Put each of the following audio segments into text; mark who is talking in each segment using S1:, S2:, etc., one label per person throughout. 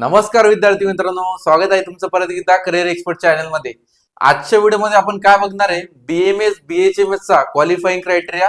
S1: नमस्कार विद्यार्थी मित्रांनो, स्वागत आहे तुमचं परत एकदा करिअर एक्सपर्ट चॅनल मध्ये। आजच्या व्हिडिओमध्ये आपण काय बघणार आहे, बीएमएस बीएचएमएस चा क्वालिफाइंग क्रायटेरिया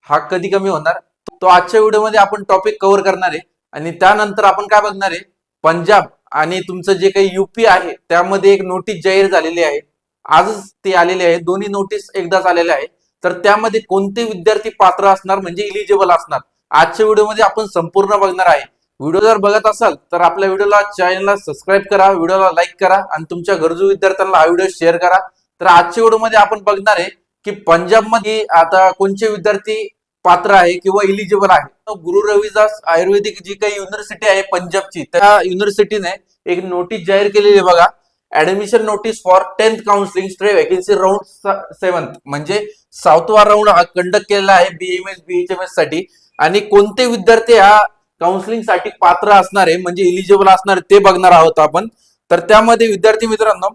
S1: हा कधी कमी होणार तो आजच्या व्हिडिओमध्ये आपण टॉपिक कव्हर करणार आहे। आणि त्यानंतर आपण काय बघणार आहे, पंजाब आणि तुमचं जे काही यूपी आहे त्यामध्ये एक नोटीस जाहीर झालेली आहे, आजच ती आलेली आहे। दोन्ही नोटीस एकदाच आलेल्या आहे, तर त्यामध्ये कोणते विद्यार्थी पात्र असणार म्हणजे इलिजिबल असणार आजच्या व्हिडिओमध्ये आपण संपूर्ण बघणार आहे। व्हिडिओ जर बघत असाल तर आपल्या व्हिडिओला चॅनलला सबस्क्राइब करा, व्हिडिओला लाईक करा आणि तुमच्या गरजू विद्यार्थ्यांना हा व्हिडिओ शेअर करा। तर आजच्या व्हिडिओमध्ये आपण बघणार आहे की पंजाबमध्ये आता कोणते विद्यार्थी पात्र आहे किंवा इलिजिबल आहे। गुरु रविदास आयुर्वेदिक जी काही युनिव्हर्सिटी आहे पंजाबची, त्या युनिव्हर्सिटीने एक नोटीस जाहीर केलेली आहे बघा, admission notice for 10th counselling stray vacancy round 7 म्हणजे 7वा राऊंड हा कंडक्ट केलेला आहे बीएमएस बीएचएमएस साठी। आणि कोणते विद्यार्थी हा काउन्सिलिंग साठी पात्र असणार आहे म्हणजे इलिजिबल असणार ते बघणार आहोत आपण। तर त्यामध्ये विद्यार्थी मित्रांनो,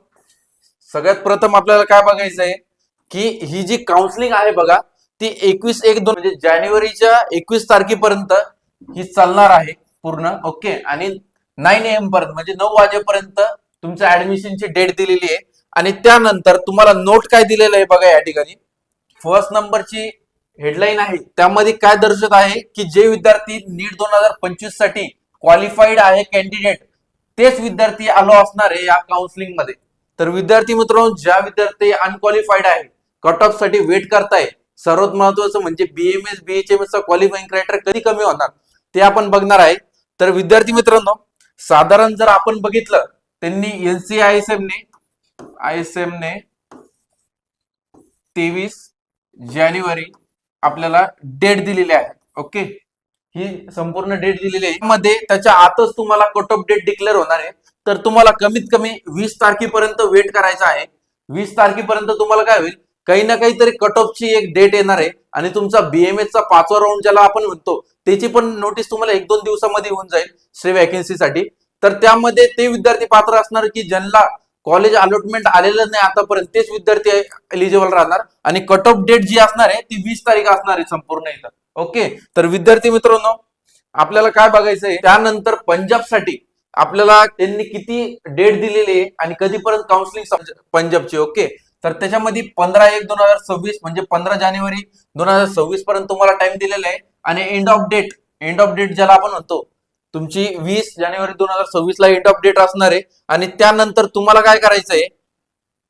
S1: सगळ्यात प्रथम आपल्याला काय बघायचं आहे की ही जी काउन्सिलिंग आहे बघा, ती 21/1/2 म्हणजे जानेवारीच्या 21 तारखेपर्यंत ही चालणार आहे पूर्ण। ओके, आणि 9 AM पर्यंत म्हणजे 9 वाजेपर्यंत तुमच्या ऍडमिशनची डेट दिलेली आहे। आणि त्यानंतर तुम्हाला नोट काय दिलेलं आहे बघा, या ठिकाणी फर्स्ट नंबरची हेडलाईन आहे, त्यामध्ये काय दर्शवत आहे की जे विद्यार्थी नीट 2025 साठी क्वालिफाईड आहे कॅन्डिडेट, तेच विद्यार्थी आलो असणार आहे या काउन्सिलिंग मध्ये। तर विद्यार्थी मित्रांनो, ज्या विद्यार्थी अनक्वालिफाईड आहे, कट ऑफ साठी वेट करताय, सर्वात महत्वाचं म्हणजे बीएमएस बीएचएमएस चा क्वालिफाईंग क्रायटेरिया कधी कमी होणार ते आपण बघणार आहे। तर विद्यार्थी मित्रांनो, साधारण जर आपण बघितलं, त्यांनी एनसीआयएसएम ने 23 जानेवारी आपल्याला डेट दिलेली आहे। ओके, ही संपूर्ण डेट दिलेली आहे, मध्ये त्याच्या आतच तुम्हाला कट ऑफ डेट डिक्लेअर होणार आहे। तर तुम्हाला कमीत कमी 20 तारखेपर्यंत वेट करायचं आहे। 20 तारखेपर्यंत तुम्हाला काय होईल, काही ना काहीतरी कट ऑफची एक डेट येणार आहे आणि तुमचा बीएमएस चा 5वा राऊंड ज्याला आपण म्हणतो त्याची पण नोटीस तुम्हाला 1-2 दिवसामध्ये होऊन जाईल श्री वॅकन्सी साठी। तर त्यामध्ये ते विद्यार्थी पात्र असणार की ज्यांना कॉलेज अलॉटमेंट आलेलं नाही आतापर्यंत, तेच विद्यार्थी एलिजिबल राहणार। आणि कट ऑफ डेट जी असणार आहे ती 20 तारीख असणार आहे संपूर्ण इथं। ओके, तर विद्यार्थी मित्रांनो, आपल्याला काय बघायचंय त्यानंतर पंजाब साठी आपल्याला त्यांनी किती डेट दिलेली आहे आणि कधीपर्यंत काउन्सिलिंग पंजाबची। ओके, तर त्याच्यामध्ये 15/1/2026 म्हणजे 15 जानेवारी 2026 पर्यंत तुम्हाला टाइम दिलेला आहे। आणि एंड ऑफ डेट ज्याला आपण म्हणतो, तुमची 20 जानेवारी 2026 ला एंड ऑफ डेट असणार आहे। आणि त्यानंतर तुम्हाला काय करायचंय,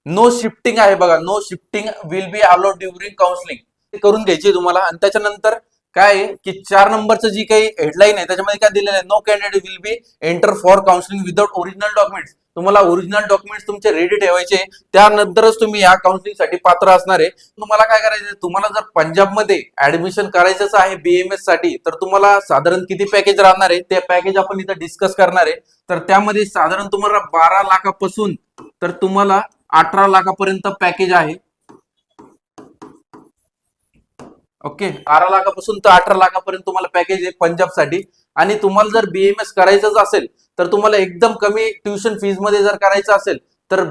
S1: नो शिफ्टिंग आहे बघा, no shifting will be allowed during counselling करून घ्यायची तुम्हाला। आणि त्याच्यानंतर काय आहे की 4 नंबरचं जी काही हेडलाईन आहे त्याच्यामध्ये काय दिलेलं आहे, no candidate will be enter for counselling without original documents. तुम्हाला ओरिजिनल डॉक्युमेंट्स तुमचे रेडी ठेवायचे, त्यानंतरच तुम्ही या काउन्सिलिंग साठी पात्र असणार आहे। तुम्हाला काय करायचं, तुम्हाला जर पंजाबमध्ये ऍडमिशन करायचंच आहे बीएमएस साठी, तर तुम्हाला साधारण किती पॅकेज राहणार आहे ते पॅकेज आपण इथं डिस्कस करणार आहे। तर त्यामध्ये साधारण तुम्हाला 12 लाखापासून तर तुम्हाला 18 लाखापर्यंत पॅकेज आहे। ओके, 12 लाखापासून तर 18 लाखापर्यंत तुम्हाला पॅकेज आहे पंजाब साठी। आणि तुम्हाला जर बीएमएस करायचंच असेल तर तुम्हाला एकदम कमी ट्युशन फीज मध्ये जर करायचं असेल तर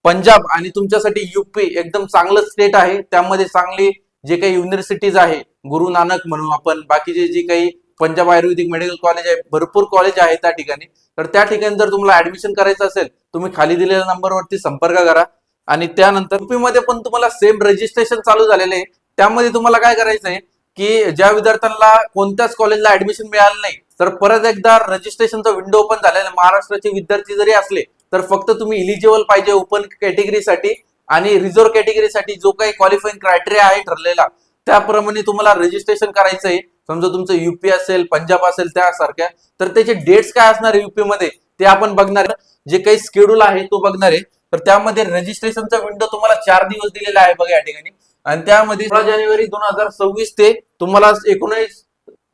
S1: पंजाब आणि तुमच्यासाठी यूपी एकदम चांगलं स्टेट आहे। त्यामध्ये चांगली जे काही युनिव्हर्सिटीज आहे, गुरु नानक म्हणू आपण, बाकीचे जे काही पंजाब आयुर्वेदिक मेडिकल कॉलेज आहे, भरपूर कॉलेज आहे त्या ठिकाणी। तर त्या ठिकाणी जर तुम्हाला ऍडमिशन करायचं असेल, तुम्ही खाली दिलेल्या नंबरवरती संपर्क करा। आणि त्यानंतर यूपी मध्ये पण तुम्हाला सेम रजिस्ट्रेशन चालू झालेलं आहे। त्यामध्ये तुम्हाला काय करायचंय की ज्या विद्यार्थ्यांना कोणत्याच कॉलेजला ऍडमिशन मिळालं नाही, तर परत एकदा रजिस्ट्रेशनचा विंडो ओपन झालेला आहे। महाराष्ट्राचे विद्यार्थी जरी असले तर फक्त तुम्ही इलिजिबल पाहिजे ओपन कॅटेगरीसाठी आणि रिझर्व्ह कॅटेगरीसाठी जो काही क्वालिफाइंग क्रायटेरिया आहे ठरलेला, त्याप्रमाणे तुम्हाला रजिस्ट्रेशन करायचंय। समजा तुमचं यूपी असेल, पंजाब असेल त्यासारख्या, तर त्याचे डेट्स काय असणार आहे यूपी मध्ये ते आपण बघणार आहे, जे काही शेड्यूल आहे तो बघणार आहे। तर त्यामध्ये रजिस्ट्रेशनचा विंडो तुम्हाला 4 दिवस दिलेला आहे बघा या ठिकाणी। आणि त्यामध्ये 16 जानेवारी 2026 ते तुम्हाला 19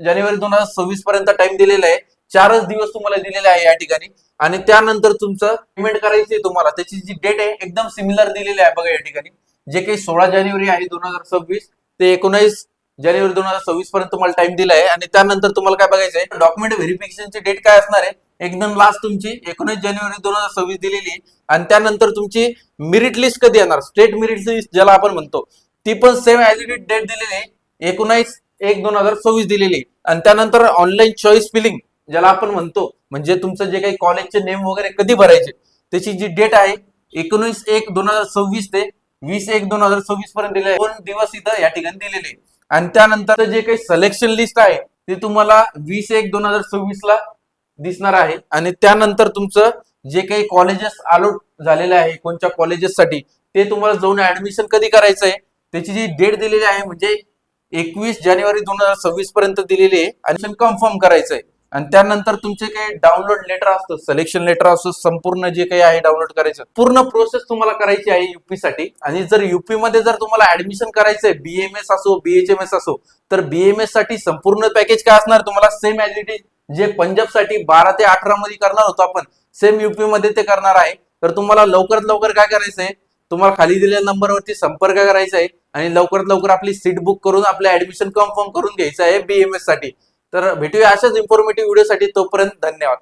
S1: जानेवारी 2026 पर्यंत टाइम दिलेला आहे। 4च दिवस तुम्हाला दिलेले आहे या ठिकाणी। आणि त्यानंतर तुमचं पेमेंट करायचे तुम्हाला, त्याची जी डेट आहे एकदम सिमिलर दिलेली आहे बघा या ठिकाणी, जे काही 16 जानेवारी आहे 2026 ते 19 जानेवारी 2026 पर्यंत तुम्हाला टाइम दिला आहे। आणि त्यानंतर तुम्हाला काय बघायचं आहे, डॉक्युमेंट व्हेरिफिकेशनची डेट काय असणार आहे, एकदम लास्ट तुमची 19 जानेवारी 2026 दिलेली आहे। आणि त्यानंतर तुमची मेरिट लिस्ट कधी येणार, स्टेट मेरिट लिस्ट ज्याला आपण म्हणतो, ती पण सेम ऍज इट डेट दिलेली आहे, 19/1/2026 दिलेली। आणि त्यानंतर ऑनलाईन चॉईस फिलिंग ज्याला आपण म्हणतो, म्हणजे तुमचं जे काही कॉलेजचे नेम वगैरे कधी भरायचे त्याची जी डेट आहे 19/1/2026 ते 20/1/2026 पर्यंत दिले आहे. 2 दिवस इथं या ठिकाणी दिलेले आहे. आणि त्यानंतर जे काही सिलेक्शन लिस्ट आहे ते तुम्हाला 20/1/2026 ला दिसणार आहे. आणि त्यानंतर तुमचं जे काही कॉलेजेस अलॉट झालेले आहे कोणत्या कॉलेजेससाठी ते तुम्हाला जाऊन ऍडमिशन कधी करायचं आहे त्याची जी डेट दिलेली आहे म्हणजे 21 जानेवारी 2026 पर्यंत दिलेली आहे आणि कन्फर्म करायचं आहे. आणि त्यानंतर तुमचे काही डाउनलोड लेटर असतं, सिलेक्शन लेटर असतं, संपूर्ण जे काही आहे डाउनलोड करायचं पूर्ण प्रोसेस तुम्हाला करायची आहे युपी साठी. आणि जर युपी मध्ये जर तुम्हाला ऍडमिशन करायचंय बीएमएस असो बीएचएमएस असो तर बीएमएस साठी संपूर्ण पॅकेज काय असणार तुम्हाला सेम ऍज इट इज जे पंजाब साठी 12 ते 18 मध्ये करणार होतो आपण सेम युपी मध्ये ते करणार आहे. तर तुम्हाला लवकरात लवकर काय करायचंय, तुम्हाला खाली दिलेल्या नंबरवरती संपर्क करायचा आहे आणि लवकरात लवकर आपली सीट बुक करून आपलं ऍडमिशन कन्फर्म करून घ्यायचं आहे बीएमएस साठी. तर भेटूया अशाच इन्फॉर्मेटिव्ह व्हिडिओसाठी, तोपर्यंत धन्यवाद.